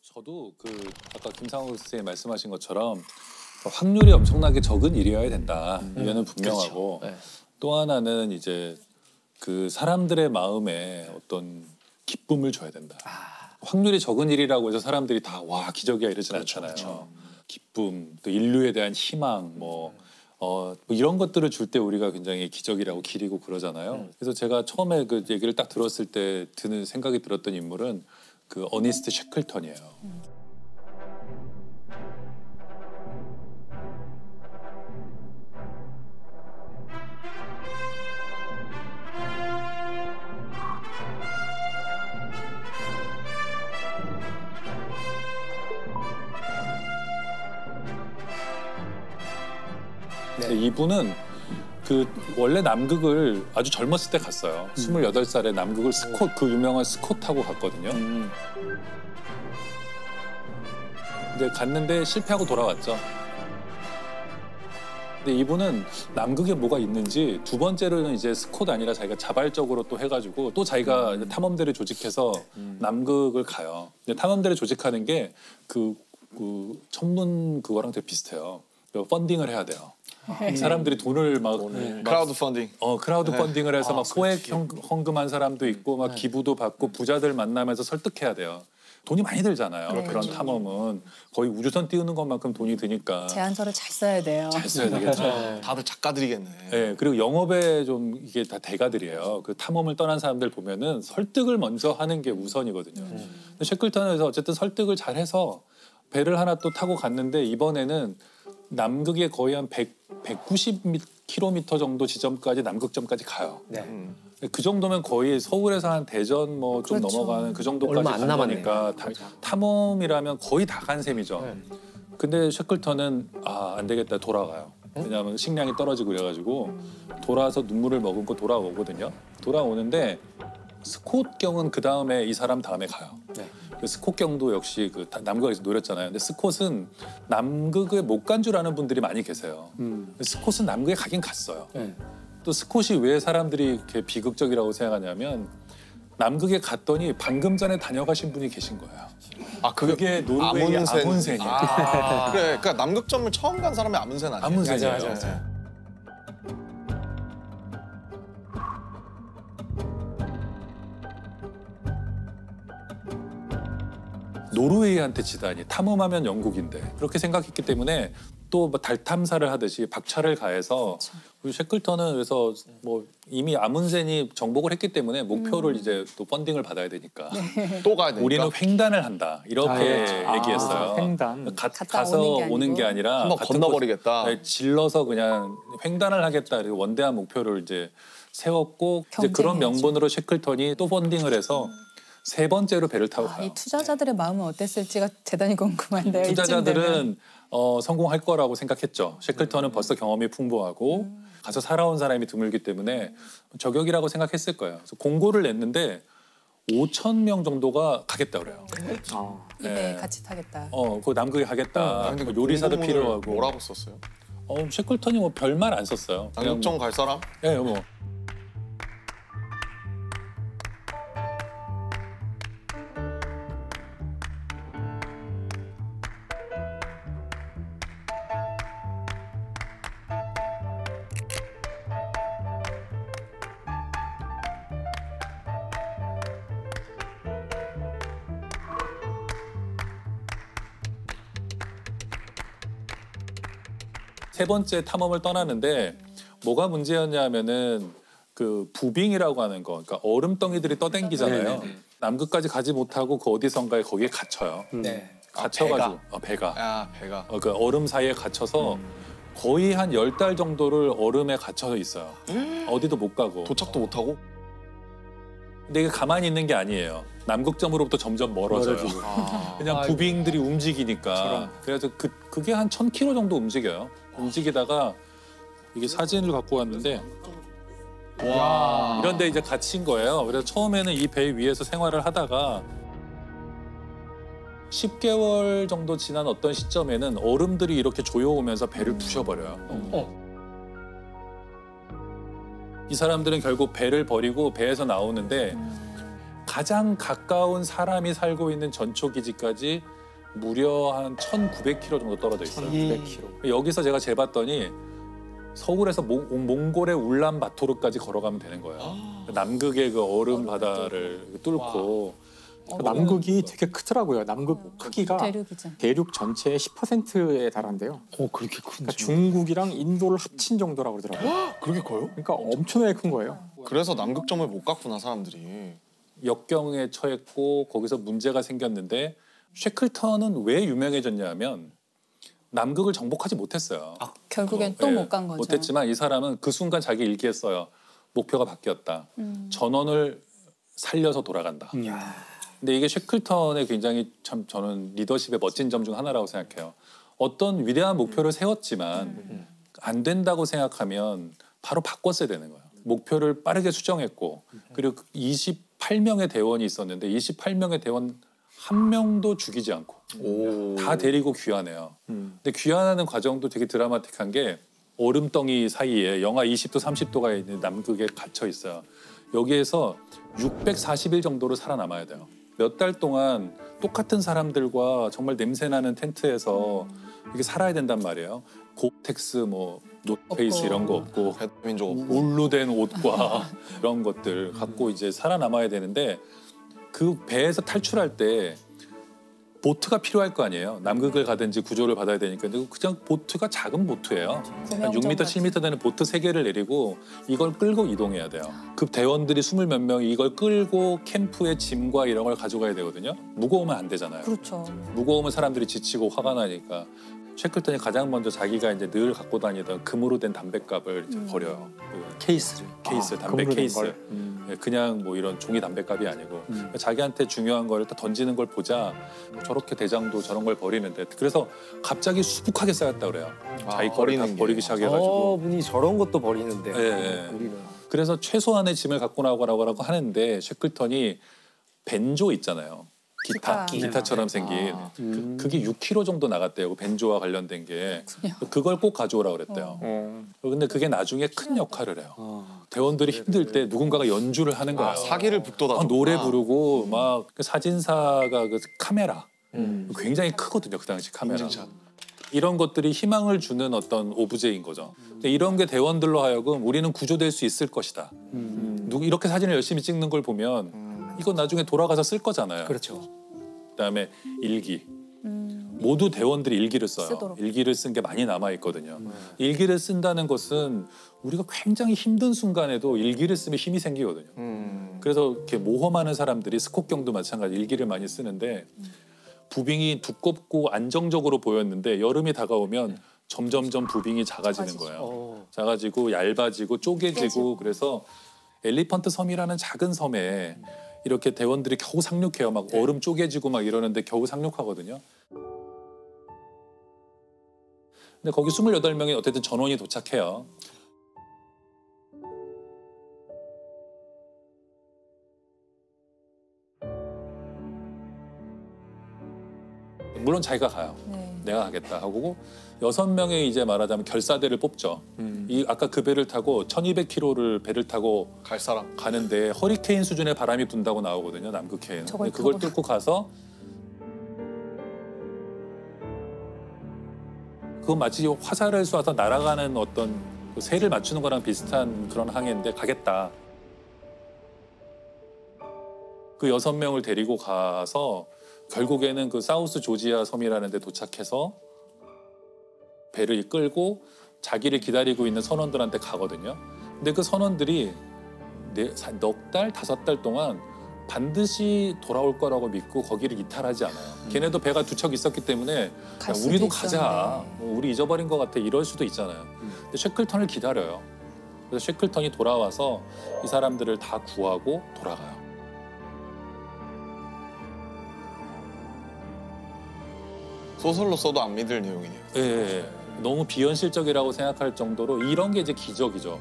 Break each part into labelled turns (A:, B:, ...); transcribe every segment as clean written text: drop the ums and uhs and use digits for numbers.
A: 저도 아까 김상욱 선생님 말씀하신 것처럼 확률이 엄청나게 적은 일이어야 된다. 이거는 분명하고
B: 그렇죠. 네.
A: 또 하나는 이제 그 사람들의 마음에 어떤 기쁨을 줘야 된다. 확률이 적은 일이라고 해서 사람들이 다 와 기적이야 이러진 않잖아요. 그렇죠. 기쁨, 또 인류에 대한 희망, 뭐 이런 것들을 줄 때 우리가 굉장히 기적이라고 기리고 그러잖아요. 그래서 제가 처음에 그 얘기를 딱 들었을 때 드는 생각이 들었던 인물은 그 어니스트 셰클턴이에요. 근데 이분은 원래 남극을 아주 젊었을 때 갔어요. 28살에 남극을 그 유명한 스콧 타고 갔거든요. 근데 갔는데 실패하고 돌아왔죠. 근데 이분은 남극에 뭐가 있는지 두 번째로는 이제 스콧 아니라 자기가 자발적으로 또 해가지고 또 자기가 탐험대를 조직해서 남극을 가요. 근데 탐험대를 조직하는 게 그 천문 그거랑 되게 비슷해요. 펀딩을 해야 돼요. 사람들이 돈을
C: 크라우드 펀딩.
A: 크라우드 펀딩을 해서 막 소액 헌금한 사람도 있고 막 기부도 받고 부자들 만나면서 설득해야 돼요. 돈이 많이 들잖아요. 그런 탐험은 거의 우주선 띄우는 것만큼 돈이 드니까.
D: 제안서를 잘 써야 돼요.
A: 잘 써야 되겠죠.
C: 다들 작가들이겠네.
A: 네, 그리고 영업에 좀 이게 다 대가들이에요. 그 탐험을 떠난 사람들 보면은 설득을 먼저 하는 게 우선이거든요. 근데 셰클턴에서 어쨌든 설득을 잘해서 배를 하나 또 타고 갔는데 이번에는 남극에 거의 한 190km 정도 지점까지 남극점까지 가요.
B: 네.
A: 그 정도면 거의 서울에서 한 대전 뭐 좀
D: 그렇죠.
A: 넘어가는 그 정도까지
B: 얼마 안
A: 간다니까 탐험이라면 거의 다 간 셈이죠. 근데 셰클턴은 안 되겠다 돌아가요. 왜냐하면 식량이 떨어지고 그래가지고 돌아와서 눈물을 머금고 돌아오거든요. 돌아오는데 스콧 경은 그 다음에 이 사람 다음에 가요.
B: 네.
A: 스콧 경도 역시 남극에서 노렸잖아요. 근데 스콧은 남극에 못 간 줄 아는 분들이 많이 계세요. 스콧은 남극에 가긴 갔어요.
B: 네.
A: 또 스콧이 왜 사람들이 이렇게 비극적이라고 생각하냐면 남극에 갔더니 방금 전에 다녀가신 분이 계신 거예요. 그게 노르웨이의 아문센이에요.
C: 그래, 그러니까 남극점을 처음 간 사람이 아문센 아니에요?
A: 아문센이에요.
B: 맞아.
A: 노르웨이한테 지다니 탐험하면 영국인데 그렇게 생각했기 때문에 또 달 탐사를 하듯이 박차를 가해서 그리고 셰클턴은 그래서 뭐 이미 아문센이 정복을 했기 때문에 목표를 이제 또 펀딩을 받아야 되니까
C: 또 가야 되니까.
A: 우리는 횡단을 한다 이렇게 얘기했어요.
E: 횡단.
A: 가서 오는 게 아니라
C: 한번
A: 같은
C: 건너버리겠다.
A: 질러서 그냥 횡단을 하겠다. 그리고 원대한 목표를 이제 세웠고 이제 그런
D: 경쟁해야죠.
A: 명분으로 셰클턴이 또 펀딩을 해서 세 번째로 배를 타고 가요.
D: 이 투자자들의 마음은 어땠을지가 대단히 궁금한데요.
A: 투자자들은 성공할 거라고 생각했죠. 셰클턴은 벌써 경험이 풍부하고 가서 살아온 사람이 드물기 때문에 저격이라고 생각했을 거예요. 그래서 공고를 냈는데 5,000명 정도가 가겠다 그래요.
D: 네, 같이 타겠다.
A: 그 남극에 가겠다.
C: 근데
A: 뭐 요리사도 필요하고.
C: 뭐라고 썼어요?
A: 셰클턴이 뭐 별말 안 썼어요.
C: 남극점 갈 사람?
A: 예, 뭐. 세 번째 탐험을 떠나는데 뭐가 문제였냐면은 그 부빙이라고 하는 거, 그러니까 얼음덩이들이 떠댕기잖아요. 남극까지 가지 못하고 그 어디선가에 거기에 갇혀요.
B: 네.
A: 갇혀가지고 배가.
C: 배가.
A: 그 얼음 사이에 갇혀서 거의 한 10달 정도를 얼음에 갇혀 있어요. 어디도 못 가고.
C: 도착도 못 하고?
A: 근데 이게 가만히 있는 게 아니에요. 남극점으로부터 점점 멀어져요. 그냥 부빙들이 움직이니까. 그래서 그게 한 1,000km 정도 움직여요. 움직이다가 이게 사진을 갖고 왔는데 이런데 이제 갇힌 거예요. 그래서 처음에는 이 배 위에서 생활을 하다가 10개월 정도 지난 어떤 시점에는 얼음들이 이렇게 조여오면서 배를 부셔버려요. 이 사람들은 결국 배를 버리고 배에서 나오는데 가장 가까운 사람이 살고 있는 전초기지까지 무려 한 1,900km 정도 떨어져 있어요.
B: 1,900km.
A: 여기서 제가 재봤더니 서울에서 몽골의 울란바토르까지 걸어가면 되는 거예요. 남극의 그 얼음 바다를 뚫고
B: 남극이 되게 크더라고요. 남극 크기가
D: 대륙이죠.
B: 대륙 전체의 10%에 달한대요.
E: 그렇게 큰지.
B: 그러니까 중국이랑 인도를 합친 정도라고 그러더라고요.
C: 그렇게 커요?
B: 그러니까 엄청나게 큰 거예요.
C: 그래서 남극점을 못 갔구나 사람들이.
A: 역경에 처했고 거기서 문제가 생겼는데 쉐클턴은 왜 유명해졌냐면 남극을 정복하지 못했어요.
D: 결국엔 또 못 간 거죠.
A: 못했지만 이 사람은 그 순간 자기 일기에 써요. 목표가 바뀌었다. 전원을 살려서 돌아간다. 근데 이게 쉐클턴의 굉장히 참 저는 리더십의 멋진 점 중 하나라고 생각해요. 어떤 위대한 목표를 세웠지만 안 된다고 생각하면 바로 바꿨어야 되는 거예요. 목표를 빠르게 수정했고 그리고 28명의 대원이 있었는데 28명의 대원 한 명도 죽이지 않고 다 데리고 귀환해요. 근데 귀환하는 과정도 되게 드라마틱한 게 얼음덩이 사이에 영하 20도 30도가 있는 남극에 갇혀 있어요. 여기에서 640일 정도로 살아남아야 돼요. 몇 달 동안 똑같은 사람들과 정말 냄새나는 텐트에서 이렇게 살아야 된단 말이에요. 고텍스 뭐 노페이스
D: 없고.
A: 이런 거 없고
C: 민족 없고.
A: 울로 된 옷과 이런 것들 갖고 이제 살아남아야 되는데 그 배에서 탈출할 때 보트가 필요할 거 아니에요. 남극을 가든지 구조를 받아야 되니까. 근데 그냥 보트가 작은 보트예요. 한 6m, 7m 되는 보트 3개를 내리고 이걸 끌고 이동해야 돼요. 그 대원들이 20 몇 명이 이걸 끌고 캠프에 짐과 이런 걸 가져가야 되거든요. 무거우면 안 되잖아요.
D: 그렇죠.
A: 무거우면 사람들이 지치고 화가 나니까. 쉐클턴이 가장 먼저 자기가 이제 늘 갖고 다니던 금으로 된 담뱃갑을 이제 버려요. 그
E: 케이스를.
A: 케이스, 담배
B: 금으로 된
A: 케이스.
B: 걸.
A: 예, 그냥 뭐 이런 종이 담뱃갑이 아니고 자기한테 중요한 걸 딱 던지는 걸 보자 저렇게 대장도 저런 걸 버리는데 그래서 갑자기 수북하게 쌓였다 그래요. 자기 거를 다
C: 버리는 게.
A: 버리기 시작해가지고.
E: 분이 저런 것도 버리는데.
A: 예, 예.
E: 우리는.
A: 그래서 최소한의 짐을 갖고 나오라고 하는데 쉐클턴이 벤조 있잖아요. 기타처럼 생긴 그게 6kg 정도 나갔대요. 그 벤조와 관련된 게 그걸 꼭 가져오라 그랬대요. 근데 그게 나중에 큰 역할을 해요. 대원들이 힘들 때 누군가가 연주를 하는 거예요.
C: 사기를 북돋아.
A: 노래 부르고 막 그 사진사가 그 카메라 굉장히 크거든요. 그 당시 카메라.
C: 인증샷.
A: 이런 것들이 희망을 주는 어떤 오브제인 거죠. 근데 이런 게 대원들로 하여금 우리는 구조될 수 있을 것이다. 이렇게 사진을 열심히 찍는 걸 보면 이건 나중에 돌아가서 쓸 거잖아요.
E: 그렇죠.
A: 그다음에 일기. 모두 대원들이 일기를 써요.
D: 쓰도록.
A: 일기를 쓴 게 많이 남아 있거든요. 일기를 쓴다는 것은 우리가 굉장히 힘든 순간에도 일기를 쓰면 힘이 생기거든요. 그래서 이렇게 모험하는 사람들이 스콧경도 마찬가지 일기를 많이 쓰는데 부빙이 두껍고 안정적으로 보였는데 여름이 다가오면 점점점 부빙이 작아지는 거예요. 작아지고 얇아지고 쪼개지고 그래서 엘리펀트 섬이라는 작은 섬에 이렇게 대원들이 겨우 상륙해요. 막 얼음 쪼개지고 막 이러는데 겨우 상륙하거든요. 근데 거기 28명이 어쨌든 전원이 도착해요. 물론 자기가 가요.
D: 네.
A: 내가 가겠다 하고 6명의 이제 말하자면 결사대를 뽑죠. 이 아까 그 배를 타고 1200km를 배를 타고
C: 갈 사람.
A: 가는데 허리케인 수준의 바람이 분다고 나오거든요. 남극해에는.
D: 저걸
A: 그걸
D: 타고
A: 뚫고 가서 그건 마치 화살을 쏴서 날아가는 어떤 그 새를 맞추는 거랑 비슷한 그런 항해인데 가겠다. 그 6명을 데리고 가서 결국에는 그 사우스 조지아 섬이라는 데 도착해서 배를 끌고 자기를 기다리고 있는 선원들한테 가거든요. 근데 그 선원들이 넉 달, 5달 동안 반드시 돌아올 거라고 믿고 거기를 이탈하지 않아요. 걔네도 배가 2척 있었기 때문에
D: 갈
A: 야,
D: 수도
A: 우리도
D: 있었는데.
A: 가자. 우리 잊어버린 것 같아. 이럴 수도 있잖아요. 근데 쉐클턴을 기다려요. 그래서 쉐클턴이 돌아와서 이 사람들을 다 구하고 돌아가요.
C: 소설로 써도 안 믿을 내용이네요.
A: 예, 예. 너무 비현실적이라고 생각할 정도로 이런 게 이제 기적이죠.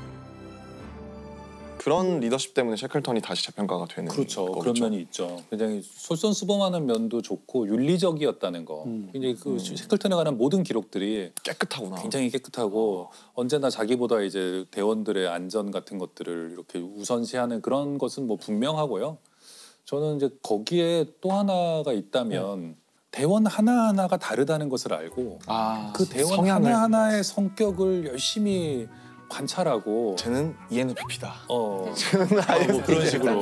C: 그런 리더십 때문에 쉐클턴이 다시 재평가가 되는
A: 그렇죠.
C: 거겠죠.
A: 그런 면이 있죠. 굉장히 솔선수범하는 면도 좋고 윤리적이었다는 거. 굉장히 그 쉐클턴에 관한 모든 기록들이
C: 깨끗하구나.
A: 굉장히 깨끗하고 언제나 자기보다 이제 대원들의 안전 같은 것들을 이렇게 우선시하는 그런 것은 뭐 분명하고요. 저는 이제 거기에 또 하나가 있다면 대원 하나하나가 다르다는 것을 알고 그 대원
C: 성향을.
A: 하나하나의 성격을 열심히 관찰하고
C: 쟤는 ENFP다.
A: 뭐
C: INFP
A: 그런 식으로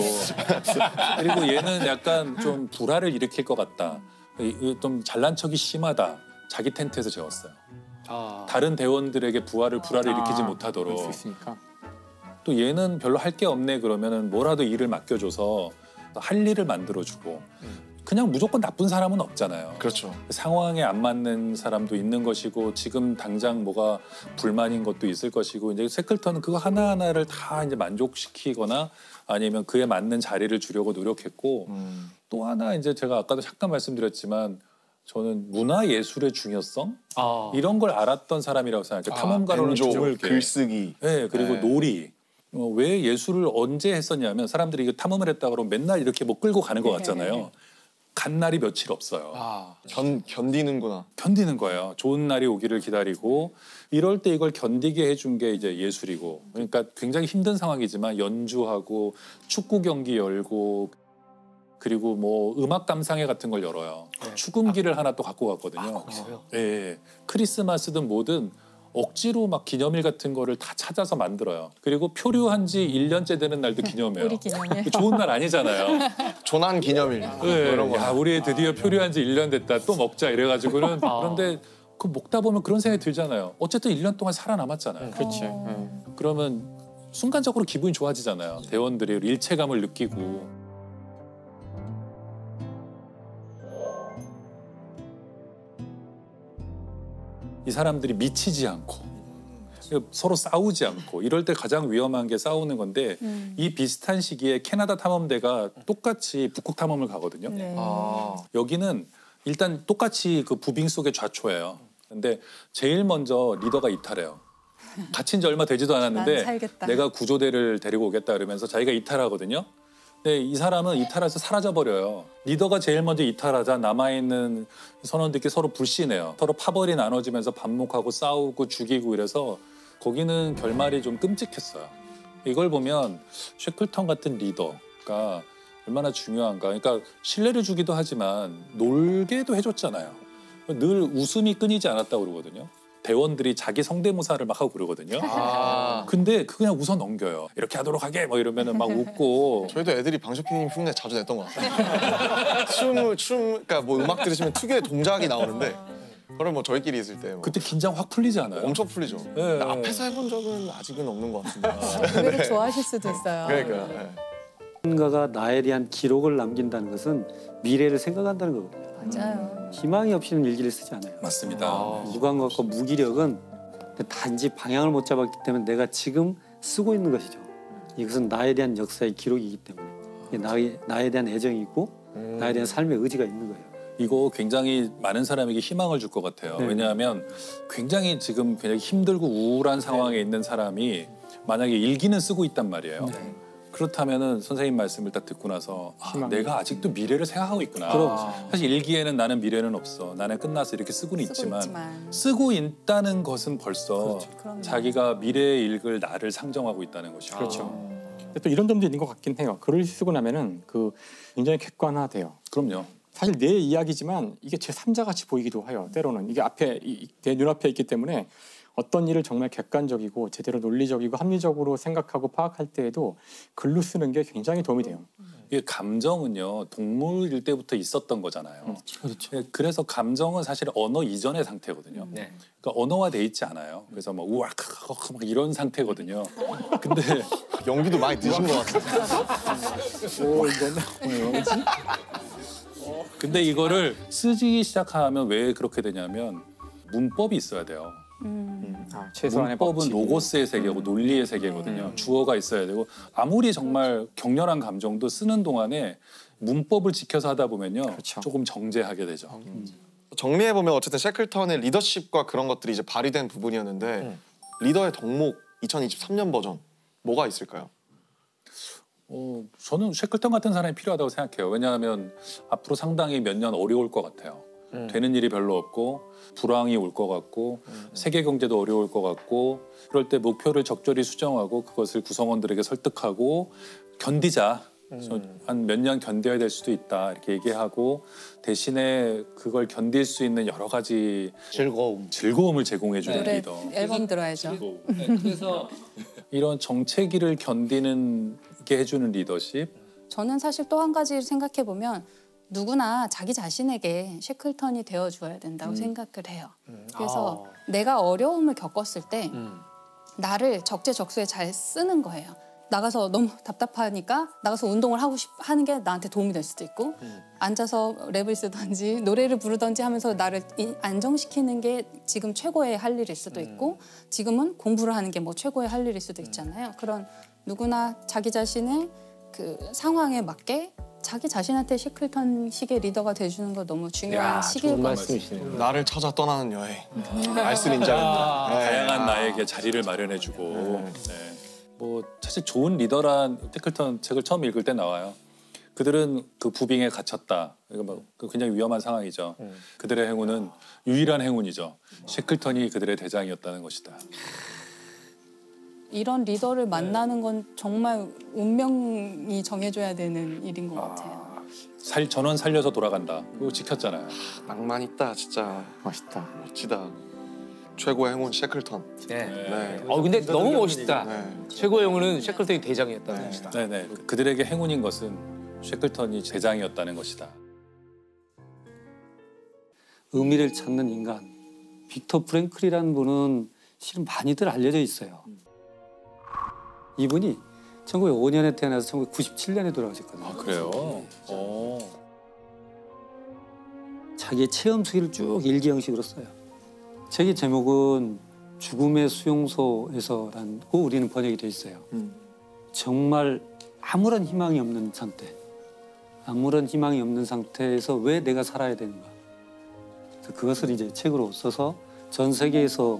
A: 그리고 얘는 약간 좀 불화를 일으킬 것 같다. 좀 잘난 척이 심하다. 자기 텐트에서 재웠어요. 다른 대원들에게 불화를 일으키지 못하도록.
B: 그럴 수 있으니까.
A: 또 얘는 별로 할 게 없네 그러면은 뭐라도 일을 맡겨줘서 할 일을 만들어주고 그냥 무조건 나쁜 사람은 없잖아요.
C: 그렇죠.
A: 상황에 안 맞는 사람도 있는 것이고 지금 당장 뭐가 불만인 것도 있을 것이고 이제 셰클턴은 그거 하나하나를 다 이제 만족시키거나 아니면 그에 맞는 자리를 주려고 노력했고 또 하나 이제 제가 아까도 잠깐 말씀드렸지만 저는 문화 예술의 중요성 이런 걸 알았던 사람이라고 생각해요. 탐험가로는
C: 벤조,
A: 드물게.
C: 글쓰기.
A: 네, 그리고
C: 네.
A: 놀이. 왜 예술을 언제 했었냐면 사람들이 이거 탐험을 했다 그러면 맨날 이렇게 뭐 끌고 가는 것 같잖아요. 간 날이 며칠 없어요.
C: 견디는구나.
A: 견디는 거예요. 좋은 날이 오기를 기다리고 이럴 때 이걸 견디게 해준 게 이제 예술이고 그러니까 굉장히 힘든 상황이지만 연주하고 축구 경기 열고 그리고 뭐 음악 감상회 같은 걸 열어요. 축음기를 하나 또 갖고 갔거든요. 예, 크리스마스든 뭐든 억지로 막 기념일 같은 거를 다 찾아서 만들어요. 그리고 표류한 지 1년째 되는 날도 기념해요.
D: 우리 기념일.
A: 좋은 날 아니잖아요.
C: 조난 기념일.
A: 네,
C: 이런 거.
A: 야, 우리 드디어 표류한 지 1년 됐다. 또 먹자 이래가지고는 그런데 그 먹다 보면 그런 생각이 들잖아요. 어쨌든 1년 동안 살아남았잖아요.
B: 그렇지.
A: 그러면 순간적으로 기분이 좋아지잖아요. 대원들이 일체감을 느끼고. 이 사람들이 미치지 않고 서로 싸우지 않고 이럴 때 가장 위험한 게 싸우는 건데 이 비슷한 시기에 캐나다 탐험대가 똑같이 북극 탐험을 가거든요.
D: 네.
A: 여기는 일단 똑같이 그 부빙 속의 좌초예요. 근데 제일 먼저 리더가 이탈해요. 갇힌 지 얼마 되지도
D: 난
A: 않았는데
D: 살겠다.
A: 내가 구조대를 데리고 오겠다 그러면서 자기가 이탈하거든요. 근데 이 사람은 이탈해서 사라져버려요. 리더가 제일 먼저 이탈하자 남아있는 선원들끼리 서로 불신해요. 서로 파벌이 나눠지면서 반목하고 싸우고 죽이고 이래서 거기는 결말이 좀 끔찍했어요. 이걸 보면 셰클턴 같은 리더가 얼마나 중요한가. 그러니까 신뢰를 주기도 하지만 놀게도 해줬잖아요. 늘 웃음이 끊이지 않았다고 그러거든요. 대원들이 자기 성대모사를 막 하고 그러거든요. 근데 그냥 웃어 넘겨요. 이렇게 하도록 하게 뭐 이러면은 막 웃고.
C: 저희도 애들이 방쇼피님 흉내 자주 냈던 것 같아요. 그러니까 뭐 음악 들으시면 특유의 동작이 나오는데 그걸 뭐 저희끼리 있을 때 뭐
A: 그때 긴장 확 풀리지 않아요?
C: 엄청 풀리죠.
A: 네.
C: 근데 앞에서 해본 적은 아직은 없는 것 같은데.
D: 의외로 좋아하실 수도 있어요.
C: 그러니까. 네.
E: 누군가가 나에 대한 기록을 남긴다는 것은 미래를 생각한다는 거거든요.
D: 맞아요.
E: 희망이 없이는 일기를 쓰지 않아요.
A: 맞습니다.
E: 무감각과 무기력은 단지 방향을 못 잡았기 때문에 내가 지금 쓰고 있는 것이죠. 이것은 나에 대한 역사의 기록이기 때문에 나에 대한 애정이 있고 나에 대한 삶의 의지가 있는 거예요.
A: 이거 굉장히 많은 사람에게 희망을 줄 것 같아요.
E: 네.
A: 왜냐하면 굉장히 지금 굉장히 힘들고 우울한 상황에 있는 사람이 만약에 일기는 쓰고 있단 말이에요. 그렇다면은 선생님 말씀을 딱 듣고 나서 내가 아직도 미래를 생각하고 있구나. 사실 일기에는 나는 미래는 없어. 나는 끝났어. 이렇게 쓰고는 있지만 쓰고 있다는 것은 벌써
D: 그럼요.
A: 자기가 미래에 읽을 나를 상정하고 있다는 것이죠.
B: 그렇죠. 근데 또 이런 점도 있는 것 같긴 해요. 글을 쓰고 나면은 그 굉장히 객관화돼요.
A: 그럼요.
B: 사실 내 이야기지만 이게 제 3자 같이 보이기도 해요. 때로는 이게 앞에 내 눈앞에 있기 때문에 어떤 일을 정말 객관적이고 제대로 논리적이고 합리적으로 생각하고 파악할 때에도 글로 쓰는 게 굉장히 도움이 돼요.
A: 이게 감정은요 동물일 때부터 있었던 거잖아요.
E: 그렇죠.
A: 그래서 감정은 사실 언어 이전의 상태거든요. 그러니까 언어화돼 있지 않아요. 그래서 막 우악 막 이런 상태거든요. 근데
C: 연기도 많이 드신 것 같아요.
A: 근데 이거를 쓰기 시작하면 왜 그렇게 되냐면 문법이 있어야 돼요.
B: 최소한의
A: 문법은
B: 법칙이.
A: 로고스의 세계고 논리의 세계거든요. 주어가 있어야 되고 아무리 정말 격렬한 감정도 쓰는 동안에 문법을 지켜서 하다 보면요
B: 그렇죠.
A: 조금 정제하게 되죠.
C: 정리해 보면 어쨌든 셰클턴의 리더십과 그런 것들이 이제 발휘된 부분이었는데 리더의 덕목 2023년 버전 뭐가 있을까요?
A: 저는 셰클턴 같은 사람이 필요하다고 생각해요. 왜냐하면 앞으로 상당히 몇 년 어려울 것 같아요. 되는 일이 별로 없고 불황이 올 것 같고 세계 경제도 어려울 것 같고 그럴 때 목표를 적절히 수정하고 그것을 구성원들에게 설득하고 견디자. 한 몇 년 견뎌야 될 수도 있다 이렇게 얘기하고 대신에 그걸 견딜 수 있는 여러 가지 즐거움을 제공해주는
D: 노래
A: 리더.
D: 앨범 들어야죠.
A: 그래서 이런 정체기를 견디는 게 해주는 리더십.
D: 저는 사실 또 한 가지 생각해 보면 누구나 자기 자신에게 쉐클턴이 되어 주어야 된다고 생각을 해요. 그래서 내가 어려움을 겪었을 때 나를 적재적소에 잘 쓰는 거예요. 나가서 너무 답답하니까 나가서 운동을 하는 게 나한테 도움이 될 수도 있고 앉아서 랩을 쓰든지 노래를 부르든지 하면서 나를 안정시키는 게 지금 최고의 할 일일 수도 있고 지금은 공부를 하는 게 뭐 최고의 할 일일 수도 있잖아요. 그런 누구나 자기 자신의 그 상황에 맞게 자기 자신한테 쉐클턴식의 리더가 돼주는 거 너무 중요한 시기일 것 같아요.
C: 나를 찾아 떠나는 여행. 알쓸인자입니다.
A: 다양한 나에게 자리를 마련해주고. 네. 뭐 사실 좋은 리더란 쉐클턴 책을 처음 읽을 때 나와요. 그들은 그 부빙에 갇혔다. 이거 뭐 굉장히 위험한 상황이죠. 그들의 행운은 유일한 행운이죠. 쉐클턴이 그들의 대장이었다는 것이다.
D: 이런 리더를 만나는 건 정말 운명이 정해줘야 되는 일인 것 같아요.
A: 전원 살려서 돌아간다. 그거 지켰잖아요.
C: 낭만 있다 진짜.
B: 멋있다.
C: 멋지다. 최고의 행운 쉐클턴.
F: 네. 근데 너무 멋있다.
C: 네.
F: 최고의 영웅은 쉐클턴이 대장이었다는 것이다.
A: 네네. 그들에게 행운인 것은 쉐클턴이 대장이었다는 것이다.
E: 의미를 찾는 인간. 빅터 프랭클이라는 분은 실은 많이들 알려져 있어요. 이분이 1905년에 태어나서 1997년에 돌아가셨거든요.
A: 아 그래요?
E: 자기의 체험 수기를 쭉 일기 형식으로 써요. 책의 제목은 죽음의 수용소에서라고 우리는 번역이 돼 있어요. 정말 아무런 희망이 없는 상태. 아무런 희망이 없는 상태에서 왜 내가 살아야 되는가. 그래서 그것을 이제 책으로 써서 전 세계에서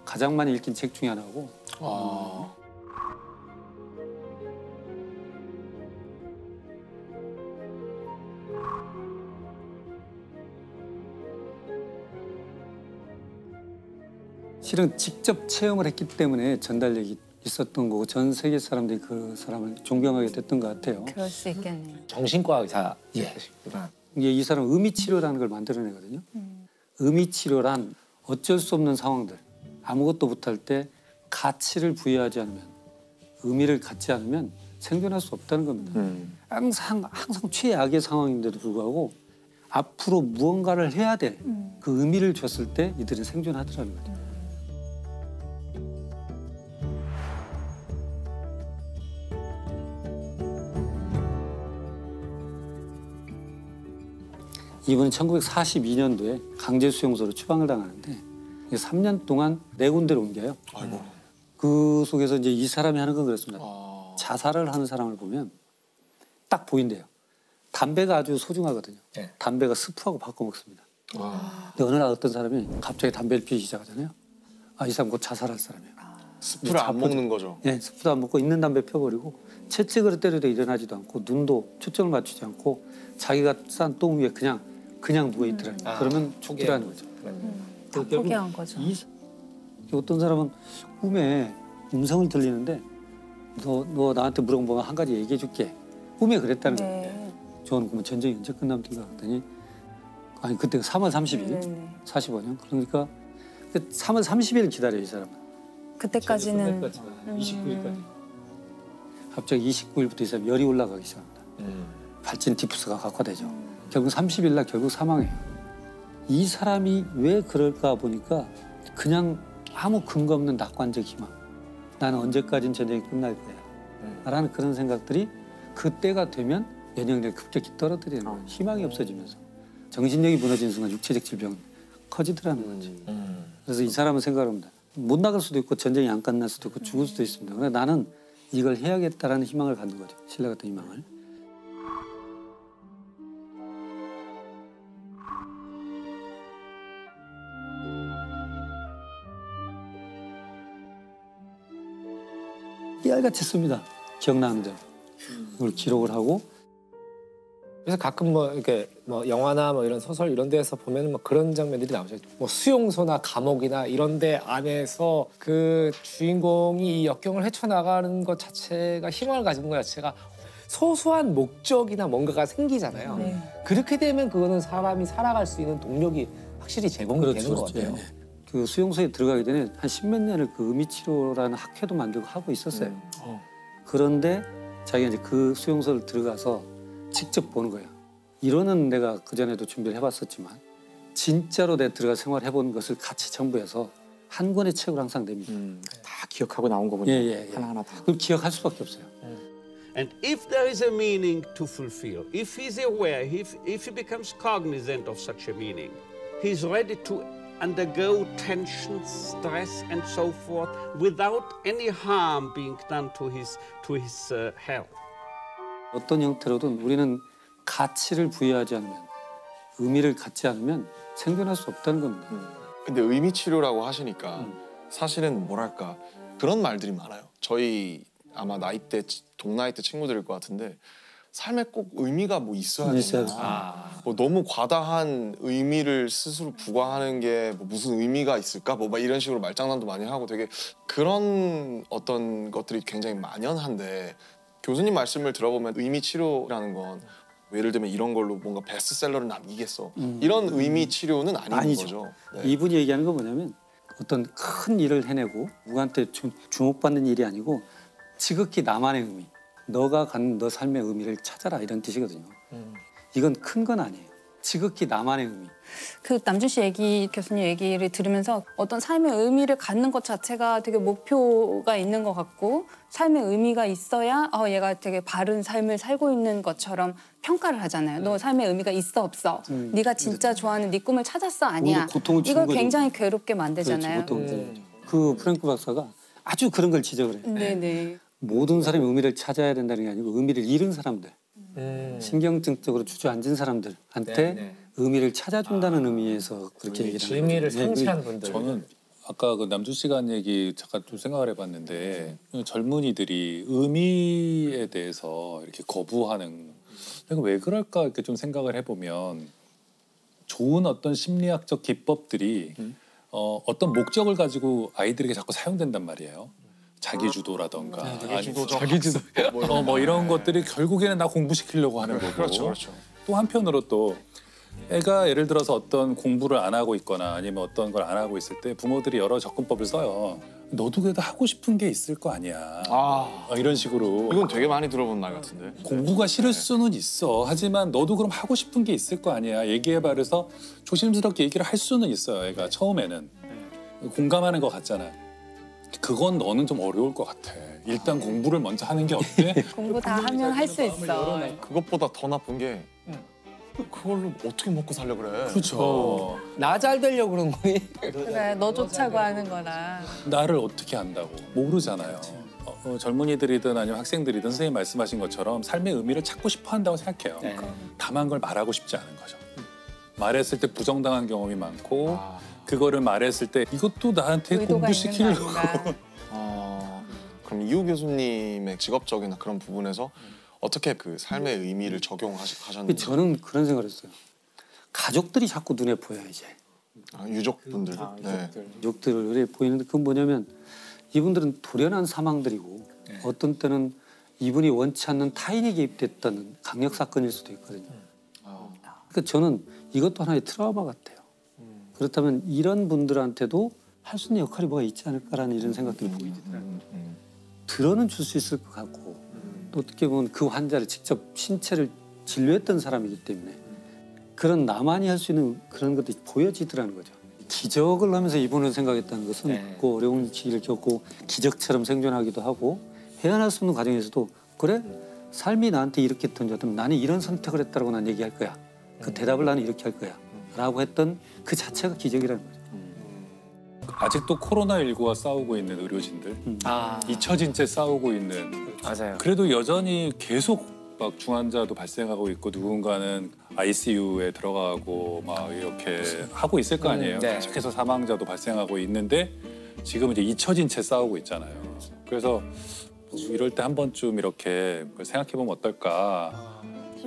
E: 가장 많이 읽힌 책 중에 하나고. 실은 직접 체험을 했기 때문에 전달력이 있었던 거고 전 세계 사람들이 그 사람을 존경하게 됐던 것 같아요.
D: 그럴 수 있겠네요.
F: 정신과 의사.
E: 이 사람은 의미치료라는 걸 만들어내거든요. 의미치료란 어쩔 수 없는 상황들, 아무것도 못할 때 가치를 부여하지 않으면, 의미를 갖지 않으면 생존할 수 없다는 겁니다. 항상 최악의 상황인데도 불구하고 앞으로 무언가를 해야 될 그 의미를 줬을 때 이들은 생존하더라는 거죠. 이분은 1942년도에 강제수용소로 추방을 당하는데 3년 동안 4군데를 옮겨요.
C: 아이고.
E: 그 속에서 이제 이 사람이 하는 건 그렇습니다. 자살을 하는 사람을 보면 딱 보인대요. 담배가 아주 소중하거든요.
F: 네.
E: 담배가 스프하고 바꿔 먹습니다. 근데 어느 날 어떤 사람이 갑자기 담배를 피우기 시작하잖아요. 이 사람 곧 자살할 사람이에요.
C: 스프를 안 먹는 거죠.
E: 네, 스프도 안 먹고 있는 담배 펴버리고 채찍으로 때려도 일어나지도 않고 눈도 초점을 맞추지 않고 자기가 싼 똥 위에 그냥 누워 있더라는 거예요. 그러면 죽더라는 거죠.
D: 다 포기한 거죠.
E: 어떤 사람은 꿈에 음성을 들리는데 너 나한테 물어보면 한 가지 얘기해 줄게. 꿈에 그랬다는 거예요. 저는 그러면 전쟁이 언제 끝납니까? 그랬더니 아니 그때가 3월 30일, 45년. 그러니까 3월 30일 기다려요, 이 사람은.
D: 그때까지는
E: 29일까지. 갑자기 29일부터 이 사람 열이 올라가기 시작합니다. 발진 디프스가 각화되죠. 결국 30일 날 결국 사망해요. 이 사람이 왜 그럴까 보니까 그냥 아무 근거 없는 낙관적 희망. 나는 언제까지는 전쟁이 끝날 거야. 라는 그런 생각들이 그때가 되면 면역력이 급격히 떨어뜨리는 거예요. 희망이 없어지면서. 정신력이 무너지는 순간 육체적 질병이 커지더라는 거지. 그래서 이 사람은 생각합니다. 못 나갈 수도 있고 전쟁이 안 끝날 수도 있고 죽을 수도 있습니다. 그러나 나는 이걸 해야겠다라는 희망을 갖는 거죠. 신라 같은 희망을. 깨알같이 씁니다. 기억나는 대로. 이걸 기록을 하고.
F: 그래서 가끔 뭐 이렇게 뭐 영화나 뭐 이런 소설 이런 데서 보면 뭐 그런 장면들이 나오죠. 뭐 수용소나 감옥이나 이런 데 안에서 그 주인공이 이 역경을 헤쳐나가는 것 자체가 희망을 가지는 것 자체가 소소한 목적이나 뭔가가 생기잖아요. 그렇게 되면 그거는 사람이 살아갈 수 있는 동력이 확실히 제공이 되는 것 같아요.
E: 예. 그 수용소에 들어가기 전에 한 10몇 년을 그 의미치료라는 학회도 만들고 하고 있었어요. 그런데 자기가 이제 그 수용소를 들어가서 직접 보는 거예요. 이론은 내가 그전에도 준비를 해봤었지만 진짜로 내가 들어가 생활해본 것을 같이 첨부해서 한 권의 책으로 항상 냅니다.
B: 다 기억하고 나온 거군요.
E: 예.
B: 하나하나 다.
E: 그럼 기억할 수밖에 없어요.
G: And if there is a meaning to fulfill, if he's aware, if he becomes cognizant of such a meaning, he's ready to undergo tension, stress, and so forth without any harm being done to his health.
E: 어떤 형태로든 우리는 가치를 부여하지 않으면, 의미를 갖지 않으면 생존할 수 없다는 겁니다.
C: 근데 의미 치료라고 하시니까 사실은 뭐랄까 그런 말들이 많아요. 저희 아마 나이대 동나이대 친구들일 것 같은데 삶에 꼭 의미가 뭐 있어야 되나? 뭐 너무 과다한 의미를 스스로 부과하는 게 뭐 무슨 의미가 있을까? 뭐 막 이런 식으로 말장난도 많이 하고 되게 그런 어떤 것들이 굉장히 만연한데 교수님 말씀을 들어보면 의미 치료라는 건 예를 들면 이런 걸로 뭔가 베스트셀러를 남기겠어. 이런 의미 치료는 아닌 거죠. 네.
E: 이분이 얘기하는 건 뭐냐면 어떤 큰 일을 해내고 누구한테 주목받는 일이 아니고 지극히 나만의 의미, 너가 갖는 너 삶의 의미를 찾아라 이런 뜻이거든요. 이건 큰 건 아니에요. 지극히 나만의 의미.
D: 그 남준 씨 교수님 얘기를 들으면서 어떤 삶의 의미를 갖는 것 자체가 되게 목표가 있는 것 같고 삶의 의미가 있어야 얘가 되게 바른 삶을 살고 있는 것처럼 평가를 하잖아요. 너 삶의 의미가 있어 없어? 네가 진짜 좋아하는 네 꿈을 찾았어 아니야?
E: 고통을
D: 이걸 굉장히 괴롭게 만들잖아요.
E: 그 프랭크 박사가 아주 그런 걸 지적을 해요.
D: 네네.
E: 모든 사람이 의미를 찾아야 된다는 게 아니고 의미를 잃은 사람들, 신경증적으로 주저앉은 사람들한테 의미를 찾아준다는 의미에서 그렇게 얘기를 합니다.
F: 의미를 상실한 분들.
A: 저는 아까 그 남준 씨가 한 얘기 잠깐 좀 생각을 해봤는데 젊은이들이 의미에 대해서 이렇게 거부하는 내가 왜 그럴까 이렇게 좀 생각을 해보면 좋은 어떤 심리학적 기법들이 어떤 목적을 가지고 아이들에게 자꾸 사용된단 말이에요. 자기주도라던가
C: 자기주도
A: 뭐 이런 것들이 결국에는 나 공부시키려고 하는 거고
C: 그렇죠.
A: 또 한편으로 또 애가 예를 들어서 어떤 공부를 안 하고 있거나 아니면 어떤 걸 안 하고 있을 때 부모들이 여러 접근법을 써요. 너도 그래도 하고 싶은 게 있을 거 아니야. 이런 식으로.
C: 이건 되게 많이 들어본 말 같은데.
A: 공부가 싫을 수는 있어. 하지만 너도 그럼 하고 싶은 게 있을 거 아니야. 얘기해봐. 그래서 조심스럽게 얘기를 할 수는 있어요. 애가 처음에는. 공감하는 것 같잖아. 그건 너는 좀 어려울 것 같아. 일단 공부를 먼저 하는 게 어때?
D: 공부 다 하면 할 수 있어.
C: 그것보다 더 나쁜 게 그걸로 어떻게 먹고 살려 그래.
A: 그렇죠.
F: 나 잘 되려고 그런 거니?
D: 그래, 너 좋자고 하는 거라.
A: 나를 어떻게 안다고. 모르잖아요. 젊은이들이든 아니면 학생들이든 선생님 말씀하신 것처럼 삶의 의미를 찾고 싶어 한다고 생각해요. 다만 그걸 말하고 싶지 않은 거죠. 말했을 때 부정당한 경험이 많고 그거를 말했을 때 이것도 나한테 공부시키려고.
C: 그럼 이호 교수님의 직업적이나 그런 부분에서 어떻게 그 삶의 의미를 적용하셨는지.
E: 저는 그런 생각을 했어요. 가족들이 자꾸 눈에 보여 이제.
C: 유족분들. 네.
E: 유족들이 보이는데 그건 뭐냐면 이분들은 돌연한 사망들이고 어떤 때는 이분이 원치 않는 타인이 개입됐다는 강력 사건일 수도 있거든요. 그러니까 저는 이것도 하나의 트라우마 같아요. 그렇다면 이런 분들한테도 할 수 있는 역할이 뭐가 있지 않을까라는 이런 생각들을 보게 되더라고요. 들어는 줄 수 있을 것 같고 또 어떻게 보면 그 환자를 직접 신체를 진료했던 사람이기 때문에 그런 나만이 할 수 있는 그런 것들이 보여지더라는 거죠. 기적을 하면서 이분을 생각했다는 것은 그 어려운 시기를 겪고 기적처럼 생존하기도 하고 헤어날 수 없는 과정에서도 그래? 삶이 나한테 이렇게 던졌다면 나는 이런 선택을 했다고 난 얘기할 거야. 그 대답을 나는 이렇게 할 거야. 라고 했던 그 자체가 기적이라는 거죠.
A: 아직도 코로나19와 싸우고 있는 의료진들, 잊혀진 채 싸우고 있는.
F: 맞아요.
A: 그래도 여전히 계속 막 중환자도 발생하고 있고 누군가는 ICU에 들어가고 막 이렇게 하고 있을 거 아니에요. 계속해서 사망자도 발생하고 있는데 지금 이제 잊혀진 채 싸우고 있잖아요. 그래서 이럴 때 한 번쯤 이렇게 생각해 보면 어떨까.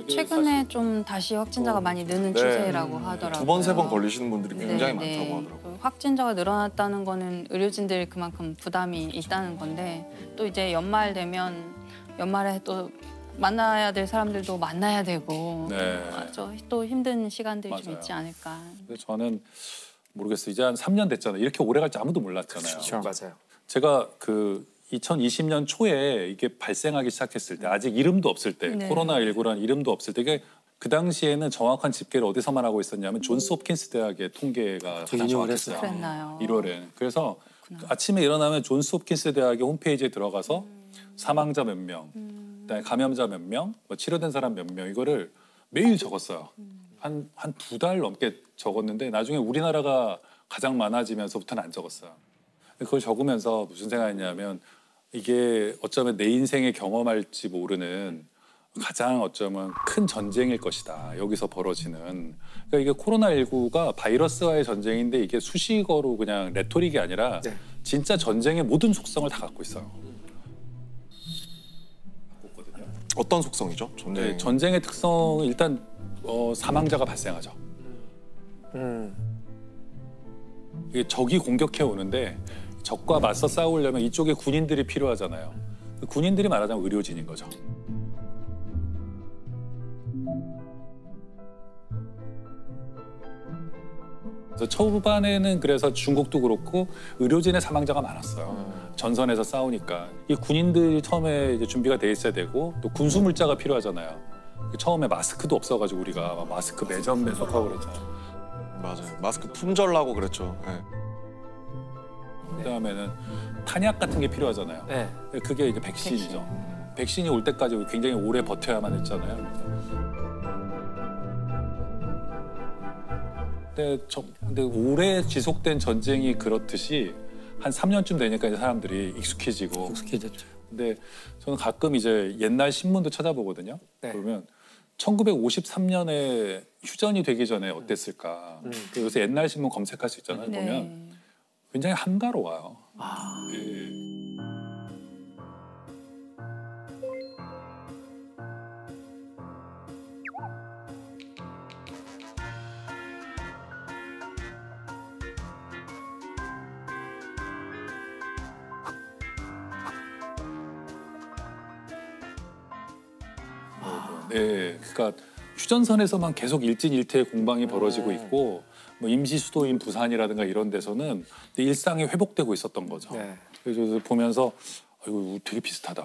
D: 최근에 좀 다시 확진자가 많이 느는 추세라고 하더라고요.
C: 2번, 3번 걸리시는 분들이 굉장히
D: 네,
C: 많다고 하더라고요.
D: 확진자가 늘어났다는 거는 의료진들이 그만큼 부담이 있다는 건데 또 이제 연말 되면 연말에 또 만나야 될 사람들도 만나야 되고
A: 네.
D: 맞아. 또 힘든 시간들이 좀
A: 맞아요.
D: 있지 않을까.
A: 근데 저는 모르겠어요. 이제 한 3년 됐잖아요. 이렇게 오래 갈지 아무도 몰랐잖아요.
B: 그렇죠.
F: 맞아요.
A: 제가 그 2020년 초에 이게 발생하기 시작했을 때 아직 이름도 없을 때
D: 네.
A: 코로나19라는 이름도 없을 때 이게 그 당시에는 정확한 집계를 어디서만 하고 있었냐면 존스 홉킨스 대학의 통계가
E: 저
A: 가장
E: 인용을
A: 정확했어요.
D: 그랬나요?
A: 1월에. 그래서 아침에 일어나면 존스 홉킨스 대학의 홈페이지에 들어가서 사망자 몇 명, 그다음에 감염자 몇 명, 뭐 치료된 사람 몇 명 이거를 매일 적었어요. 한 2달 넘게 적었는데 나중에 우리나라가 가장 많아지면서부터는 안 적었어요. 그걸 적으면서 무슨 생각했냐면 이게 어쩌면 내 인생에 경험할지 모르는 가장 어쩌면 큰 전쟁일 것이다. 여기서 벌어지는. 그러니까 이게 코로나19가 바이러스와의 전쟁인데 이게 수식어로 그냥 레토릭이 아니라
F: 네.
A: 진짜 전쟁의 모든 속성을 다 갖고 있어요.
C: 어떤 속성이죠?
A: 네, 전쟁의 특성은 일단 사망자가 발생하죠. 이게 적이 공격해 오는데 적과 맞서 싸우려면 이쪽에 군인들이 필요하잖아요. 군인들이 말하자면 의료진인 거죠. 그래서 초반에는 그래서 중국도 그렇고 의료진의 사망자가 많았어요. 전선에서 싸우니까 이 군인들이 처음에 이제 준비가 돼 있어야 되고 또 군수 물자가 필요하잖아요. 처음에 마스크도 없어가지고 우리가 막 마스크 매점 매석하고 그랬잖아요.
C: 맞아요. 마스크 품절나고 그랬죠. 네.
A: 그다음에는 탄약 같은 게 필요하잖아요.
F: 네.
A: 그게 이제 백신이죠. 백신이 올 때까지 굉장히 오래 버텨야만 했잖아요. 근데 오래 지속된 전쟁이 그렇듯이 한 3년쯤 되니까 이제 사람들이 익숙해지고.
E: 익숙해졌죠.
A: 근데 저는 가끔 이제 옛날 신문도 찾아보거든요.
F: 네.
A: 그러면 1953년에 휴전이 되기 전에 어땠을까. 그래서 옛날 신문 검색할 수 있잖아요.
D: 네.
A: 보면 굉장히 한가로워요. 예. 네, 그러니까 휴전선에서만 계속 일진일퇴의 공방이 벌어지고 있고 뭐 임시 수도인 부산이라든가 이런 데서는 일상이 회복되고 있었던 거죠.
F: 네.
A: 그래서 보면서 아이고 되게 비슷하다.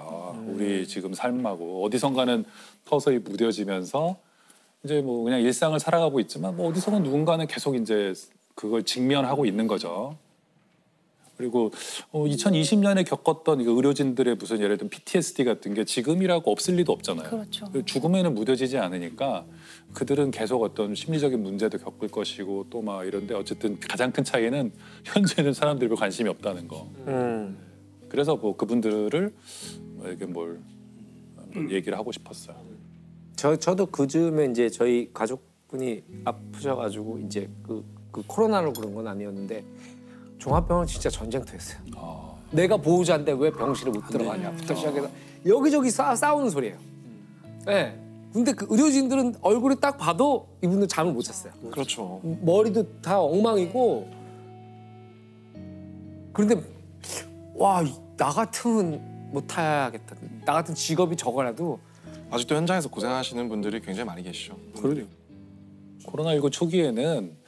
A: 우리 지금 삶하고 어디선가는 서서히 무뎌지면서 이제 뭐 그냥 일상을 살아가고 있지만 뭐 어디선가 누군가는 계속 이제 그걸 직면하고 있는 거죠. 그리고 2020년에 겪었던 의료진들의 무슨 예를 들면 PTSD 같은 게 지금이라고 없을 리도 없잖아요.
D: 그렇죠.
A: 죽음에는 무뎌지지 않으니까 그들은 계속 어떤 심리적인 문제도 겪을 것이고 또 막 이런데 어쨌든 가장 큰 차이는 현재는 사람들이 별 관심이 없다는 거. 그래서 뭐 그분들을 이렇게 뭘 얘기를 하고 싶었어요.
F: 저도 그쯤에 이제 저희 가족분이 아프셔가지고 이제 그 코로나로 그런 건 아니었는데 종합병원 진짜 전쟁터였어요. 내가 보호자인데 왜 병실에 못 들어가냐부터 시작해서 여기저기 싸우는 소리예요. 네. 근데 그 의료진들은 얼굴이 딱 봐도 이분들 잠을 못 잤어요.
C: 그렇죠.
F: 머리도 다 엉망이고. 그런데 와, 나 같으면 못하겠다. 나 같은 직업이 저거라도
C: 아직도 현장에서 고생하시는 분들이 굉장히 많이 계시죠.
A: 그러게요. 코로나19 초기에는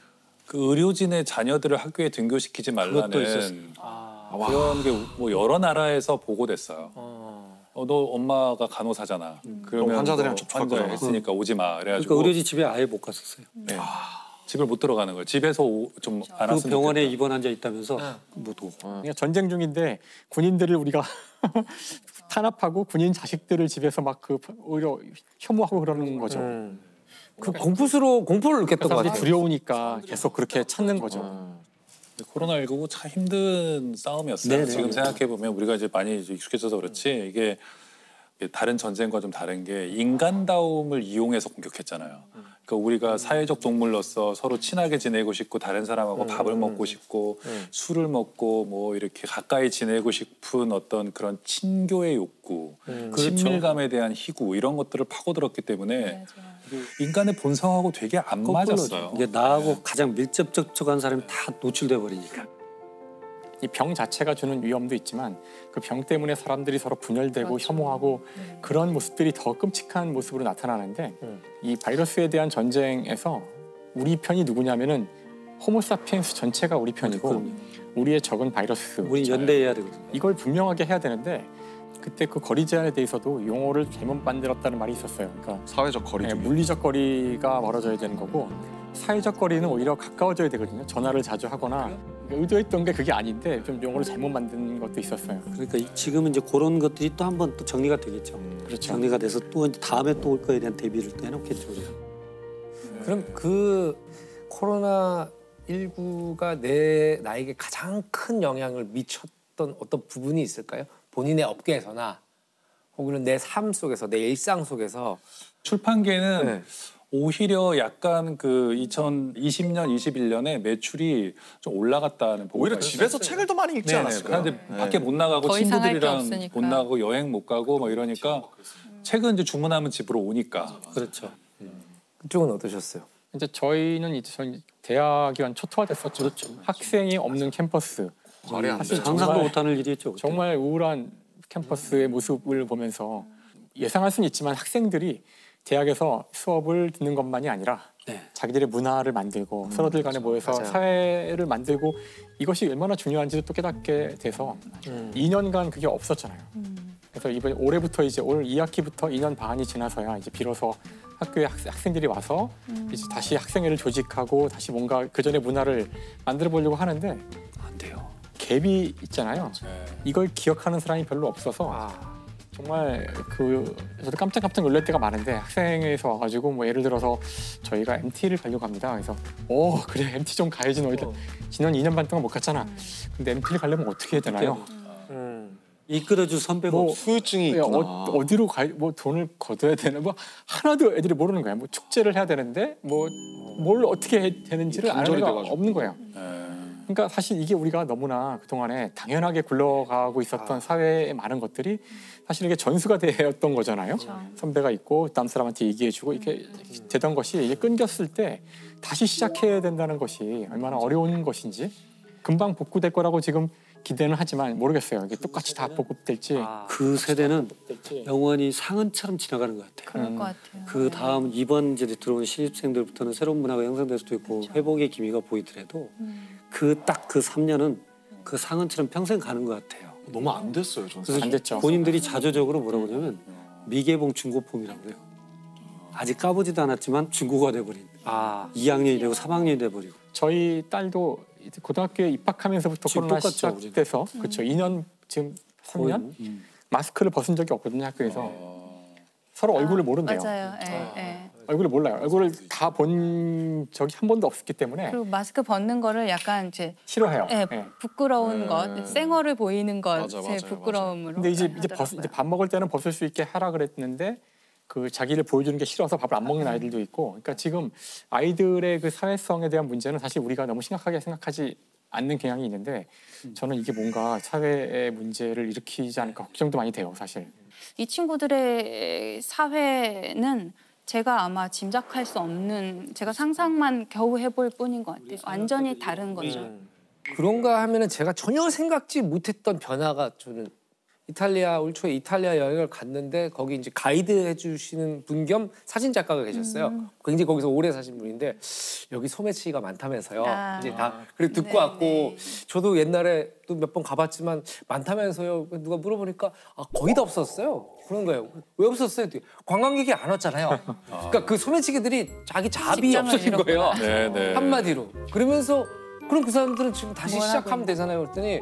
A: 그 의료진의 자녀들을 학교에 등교시키지 말라는 그런 게 뭐 여러 나라에서 보고됐어요. 너 엄마가 간호사잖아. 그러면
C: 환자들이랑
A: 너
C: 접촉할
A: 환자
C: 거잖아.
A: 했으니까 오지 마.
E: 그러니까
A: 그래가지고
E: 의료진 집에 아예 못 갔었어요.
A: 네. 집을 못 들어가는 거예요. 집에서 좀 안
E: 그
A: 왔으면
E: 병원에
A: 좋겠다.
E: 입원 환자 있다면서 못 오고.
B: 그러니까 전쟁 중인데 군인들을 우리가 탄압하고 군인 자식들을 집에서 막 그 오히려 혐오하고 그러는 거죠.
F: 그 공포를 느꼈던 것
B: 사람들이
F: 같아요.
B: 두려우니까 계속 그렇게 찾는 거죠.
A: 코로나19 참 힘든 싸움이었어요.
E: 네네.
A: 지금 생각해 보면 우리가 이제 많이 이제 익숙해져서 그렇지 이게 다른 전쟁과 좀 다른 게 인간다움을 이용해서 공격했잖아요. 그러니까 우리가 사회적 동물로서 서로 친하게 지내고 싶고 다른 사람하고 밥을 먹고 싶고 술을 먹고 뭐 이렇게 가까이 지내고 싶은 어떤 그런 친교의 욕구, 친밀감에 대한 희구 이런 것들을 파고들었기 때문에 인간의 본성하고 되게 안 맞았어요.
E: 이게 나하고 가장 밀접 접촉한 사람이 다 노출돼 버리니까.
B: 이 병 자체가 주는 위험도 있지만 그 병 때문에 사람들이 서로 분열되고
D: 그렇죠.
B: 혐오하고 그런 모습들이 더 끔찍한 모습으로 나타나는데 이 바이러스에 대한 전쟁에서 우리 편이 누구냐면은 호모사피엔스 전체가 우리 편이고
E: 그럼요.
B: 우리의 적은 바이러스.
E: 우리 연대해야 되거든요.
B: 이걸 분명하게 해야 되는데 그때 그 거리 제한에 대해서도 용어를 잘못 만들었다는 말이 있었어요. 그러니까
C: 사회적 거리 두기.
B: 물리적 거리가 멀어져야 되는 거고 사회적 거리는 오히려 가까워져야 되거든요. 전화를 자주 하거나 의도했던 게 그게 아닌데 좀 용어를 잘못 만든 것도 있었어요.
E: 그러니까 지금은 이제 그런 것들이 또 한 번 또 정리가 되겠죠.
B: 그렇죠.
E: 정리가 돼서 또 이제 다음에 또 올 거에 대한 대비를 또 해놓겠죠. 우리가.
F: 그럼 그 코로나 19가 나에게 가장 큰 영향을 미쳤던 어떤 부분이 있을까요? 본인의 업계에서나 혹은 내 삶 속에서 내 일상 속에서.
A: 출판계는
F: 네.
A: 오히려 약간 그 2020년, 21년에 매출이 좀 올라갔다는 보고가
C: 오히려
A: 있어요.
C: 집에서 책을 더 많이 읽지
A: 네네.
C: 않았을까요?
A: 사람들이 밖에 못 나가고
D: 더 이상 할게
A: 친구들이랑
D: 없으니까.
A: 못 나가고 여행 못 가고 뭐 이러니까 책은 이제 주문하면 집으로 오니까.
E: 그렇죠.
F: 그쪽은 어떠셨어요?
B: 이제 저희는 이제 대학 기간 초토화됐었죠. 그렇죠. 학생이 없는 캠퍼스.
C: 말이 안 돼.
B: 사실
E: 상상도 못하는 일이었죠. 그때.
B: 정말 우울한 캠퍼스의 모습을 보면서 예상할 수는 있지만 학생들이 대학에서 수업을 듣는 것만이 아니라
E: 네.
B: 자기들의 문화를 만들고 서로들 간에 모여서
F: 맞아요.
B: 사회를 만들고 이것이 얼마나 중요한지도 또 깨닫게 돼서 2년간 그게 없었잖아요. 그래서 이번 올해부터 이제 올 2학기부터 2년 반이 지나서야 이제 비로소 학교에 학생들이 와서 이제 다시 학생회를 조직하고 다시 뭔가 그 전에 문화를 만들어 보려고 하는데
A: 안 돼요.
B: 갭이 있잖아요. 이걸 기억하는 사람이 별로 없어서 정말 저도 깜짝깜짝 놀랄 때가 많은데 학생회에서 와가지고 뭐 예를 들어서 저희가 MT를 가려고 합니다. 그래서 그래 MT 좀 가야지 너희들 지난 2년 반 동안 못 갔잖아. 근데 MT를 가려면 어떻게 해야 되나요?
E: 이끌어줄 선배가
B: 뭐
C: 후유증이 있구나.
B: 어디로 뭐 돈을 걷어야 되나 뭐 하나도 애들이 모르는 거야. 뭐 축제를 해야 되는데 뭐 뭘 어떻게 해야 되는지를 아는
C: 단절이
B: 애가
C: 돼가지고.
B: 없는 거예요. 그러니까 사실 이게 우리가 너무나 그동안에 당연하게 굴러가고 있었던 사회의 많은 것들이 사실 이게 전수가 되었던 거잖아요. 선배가 있고 다음 사람한테 얘기해주고 이렇게 되던 것이 이게 끊겼을 때 다시 시작해야 된다는 것이 얼마나 어려운 것인지 금방 복구될 거라고 지금 기대는 하지만 모르겠어요. 이게 똑같이 다 복구될지.
E: 그 세대는 영원히 상흔처럼 지나가는 것 같아요.
D: 그럴 것 같아요.
E: 그 다음 이번 이제 들어오는 신입생들부터는 새로운 문화가 형성될 수도 있고 회복의 기미가 보이더라도 그 딱 그 3년은 그 상흔처럼 평생 가는 것 같아요.
C: 너무 안 됐어요, 저는.
B: 안 됐죠.
E: 본인들이 자조적으로 뭐라고 그러냐면 미개봉 중고폼이라고 그래요. 아직 까보지도 않았지만 중고가 돼버린. 2학년이 되고 3학년이 돼버리고.
B: 저희 딸도 이제 고등학교에 입학하면서부터
E: 지금
B: 코로나
E: 똑같죠,
B: 시작돼서 그렇죠. 2년 지금 3년 마스크를 벗은 적이 없거든요 학교에서. 서로 얼굴을 모른대요.
D: 맞아요. 예.
B: 얼굴을 몰라요. 얼굴을 다 본 적이 한 번도 없었기 때문에
D: 그리고 마스크 벗는 거를 약간 이제
B: 싫어해요.
D: 예,
B: 예.
D: 부끄러운 것, 쌩얼을 보이는
C: 맞아,
D: 것의
C: 맞아,
D: 부끄러움으로.
B: 근데 이제
D: 하더라고요.
B: 밥 먹을 때는 벗을 수 있게 하라 그랬는데 그 자기를 보여주는 게 싫어서 밥을 안 먹는 아이들도 있고. 그러니까 지금 아이들의 그 사회성에 대한 문제는 사실 우리가 너무 심각하게 생각하지 않는 경향이 있는데 저는 이게 뭔가 사회의 문제를 일으키지 않을까 걱정도 많이 돼요, 사실.
D: 이 친구들의 사회는 제가 아마 짐작할 수 없는, 제가 상상만 겨우 해볼 뿐인 것 같아요. 완전히 다른 거죠.
F: 그런가 하면은 제가 전혀 생각지 못했던 변화가 저는 올 초에 이탈리아 여행을 갔는데 거기 이제 가이드 해주시는 분 겸 사진 작가가 계셨어요. 굉장히 거기서 오래 사신 분인데 여기 소매치기가 많다면서요.
D: 아.
F: 이제 다 그래 듣고
D: 네,
F: 왔고
D: 네.
F: 저도 옛날에 또 몇 번 가봤지만 많다면서요. 누가 물어보니까 거의 다 없었어요. 그런 거예요. 왜 없었어요? 관광객이 안 왔잖아요. 그러니까 그 소매치기들이 자기 잡이
D: 직장을
F: 없어진 거예요.
A: 네네.
F: 한마디로. 그러면서 그럼 그 사람들은 지금 다시
D: 뭘 하고
F: 시작하면
D: 있는
F: 되잖아요. 그랬더니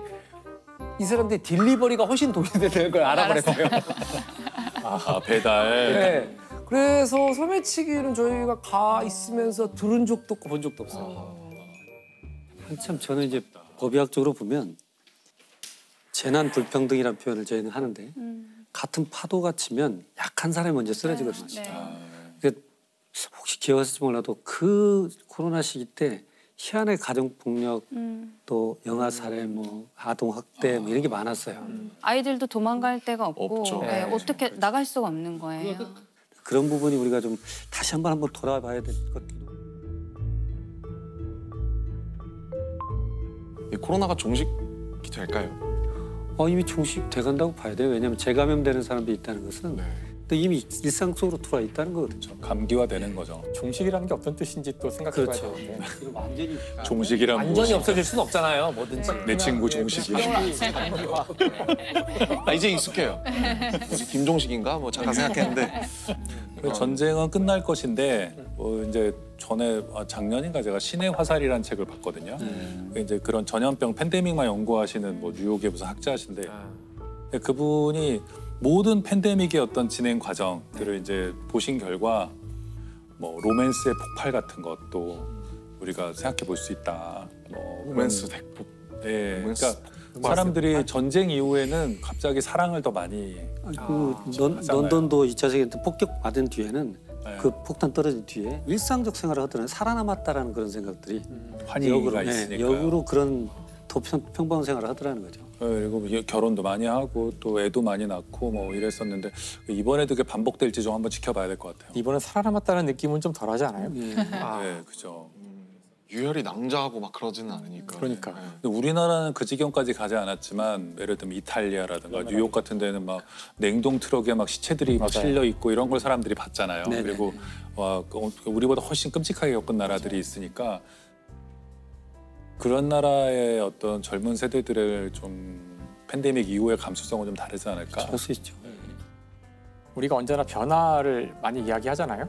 F: 이 사람들이 딜리버리가 훨씬 돈이 되는 걸 알아버렸어요.
A: 배달.
F: 네. 그래서 소매치기는 저희가 가 있으면서 들은 적도 없고 본 적도 없어요.
E: 한참 저는 이제 법의학적으로 보면 재난 불평등이라는 표현을 저희는 하는데 같은 파도가 치면 약한 사람이 먼저 쓰러지거든요.
D: 네.
E: 그러니까 혹시 기억하실지 몰라도 그 코로나 시기 때 희한의 가정폭력 또 영아 살해 뭐 아동 학대 뭐 이런 게 많았어요.
D: 아이들도 도망갈 데가 없고
C: 없죠.
D: 예, 어떻게 나갈 수가 없는 거예요.
E: 그런 부분이 우리가 좀 다시 한번 돌아봐야 될 것 같기도.
C: 이 코로나가 종식 될까요?
E: 이미 종식돼 간다고 봐야 돼요. 왜냐하면 재감염되는 사람들이 있다는 것은
C: 네.
E: 또 이미 일상 속으로 들어와 있다는 거거든요.
A: 감기화되는 거죠.
B: 종식이라는 게 어떤 뜻인지 또 생각해봐야
E: 그렇죠.
B: 되는데
E: 완전히
A: 종식이란
F: 완전히
A: 무엇이-
F: 없어질 수는 없잖아요. 뭐든지.
A: 내 친구 종식이.
C: 이제 익숙해요. 뭐지 김종식인가? 뭐 잠깐 생각했는데
A: 그 전쟁은 끝날 것인데 이제 전에 작년인가 제가 신의 화살이라는 책을 봤거든요. 이제 그런 전염병 팬데믹만 연구하시는 뭐 뉴욕의 무슨 학자신데 근데 그분이 모든 팬데믹의 어떤 진행 과정들을 이제 보신 결과 뭐 로맨스의 폭발 같은 것도 우리가 생각해 볼 수 있다. 뭐
C: 로맨스 대폭.
A: 네,
C: 로맨스
A: 그러니까 사람들이 전쟁 이후에는 갑자기 사랑을 더 많이
E: 런던도 2차 세계대전 때 폭격받은 뒤에는
A: 네.
E: 그 폭탄 떨어진 뒤에 일상적 생활을 하더라도 살아남았다라는 그런 생각들이
A: 환희가 있으니까.
E: 역으로 그런 더 평범한 생활을 하더라는 거죠.
A: 그리고 결혼도 많이 하고 또 애도 많이 낳고 뭐 이랬었는데 이번에도 그게 반복될지 좀 한번 지켜봐야 될 것 같아요.
B: 이번엔 살아남았다는 느낌은 좀 덜하지 않아요?
A: 네, 그죠.
C: 유혈이 낭자하고 막 그러지는 않으니까.
B: 그러니까.
A: 근데 우리나라는 그 지경까지 가지 않았지만 예를 들면 이탈리아라든가 뉴욕 같은 데는 막 냉동 트럭에 막 시체들이 막 실려 있고 이런 걸 사람들이 봤잖아요.
E: 네네.
A: 그리고 우리보다 훨씬 끔찍하게 겪은 나라들이 있으니까 그런 나라의 어떤 젊은 세대들의 좀 팬데믹 이후의 감수성은 좀 다르지 않을까?
E: 그럴 수 있죠.
B: 우리가 언제나 변화를 많이 이야기하잖아요.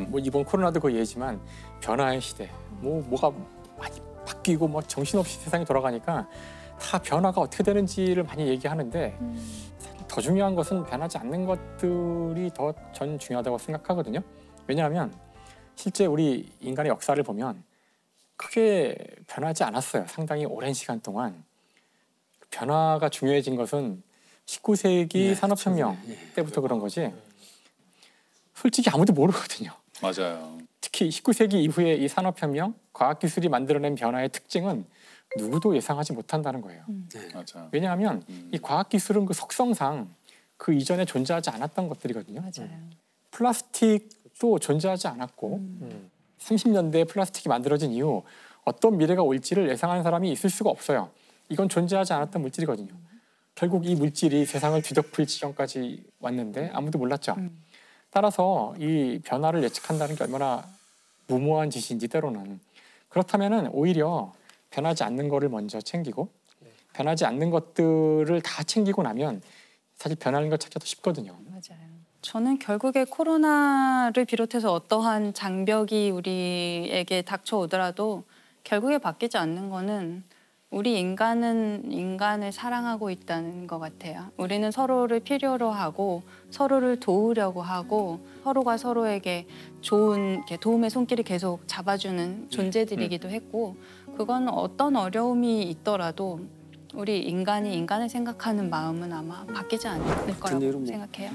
B: 뭐 이번 코로나도 그 예지만 변화의 시대. 뭐가 많이 바뀌고 뭐 정신없이 세상이 돌아가니까 다 변화가 어떻게 되는지를 많이 얘기하는데 사실 더 중요한 것은 변하지 않는 것들이 더 전 중요하다고 생각하거든요. 왜냐하면 실제 우리 인간의 역사를 보면 크게 변하지 않았어요. 상당히 오랜 시간 동안. 변화가 중요해진 것은 19세기 산업혁명 때부터 그런 거지. 솔직히 아무도 모르거든요.
A: 맞아요.
B: 특히 19세기 이후에 이 산업혁명, 과학기술이 만들어낸 변화의 특징은 누구도 예상하지 못한다는 거예요.
A: 맞아.
B: 왜냐하면 이 과학기술은 그 속성상 그 이전에 존재하지 않았던 것들이거든요.
D: 맞아요.
B: 플라스틱도 존재하지 않았고 30년대에 플라스틱이 만들어진 이후 어떤 미래가 올지를 예상하는 사람이 있을 수가 없어요. 이건 존재하지 않았던 물질이거든요. 결국 이 물질이 세상을 뒤덮을 지경까지 왔는데 아무도 몰랐죠. 따라서 이 변화를 예측한다는 게 얼마나 무모한 짓인지 때로는. 그렇다면은 오히려 변하지 않는 거를 먼저 챙기고 변하지 않는 것들을 다 챙기고 나면 사실 변하는 걸 찾기도 쉽거든요.
D: 맞아요. 저는 결국에 코로나를 비롯해서 어떠한 장벽이 우리에게 닥쳐오더라도 결국에 바뀌지 않는 거는 우리 인간은 인간을 사랑하고 있다는 것 같아요. 우리는 서로를 필요로 하고 서로를 도우려고 하고 서로가 서로에게 좋은 도움의 손길을 계속 잡아주는 존재들이기도 했고 그건 어떤 어려움이 있더라도 우리 인간이 인간을 생각하는 마음은 아마 바뀌지 않을 거라고 생각해요.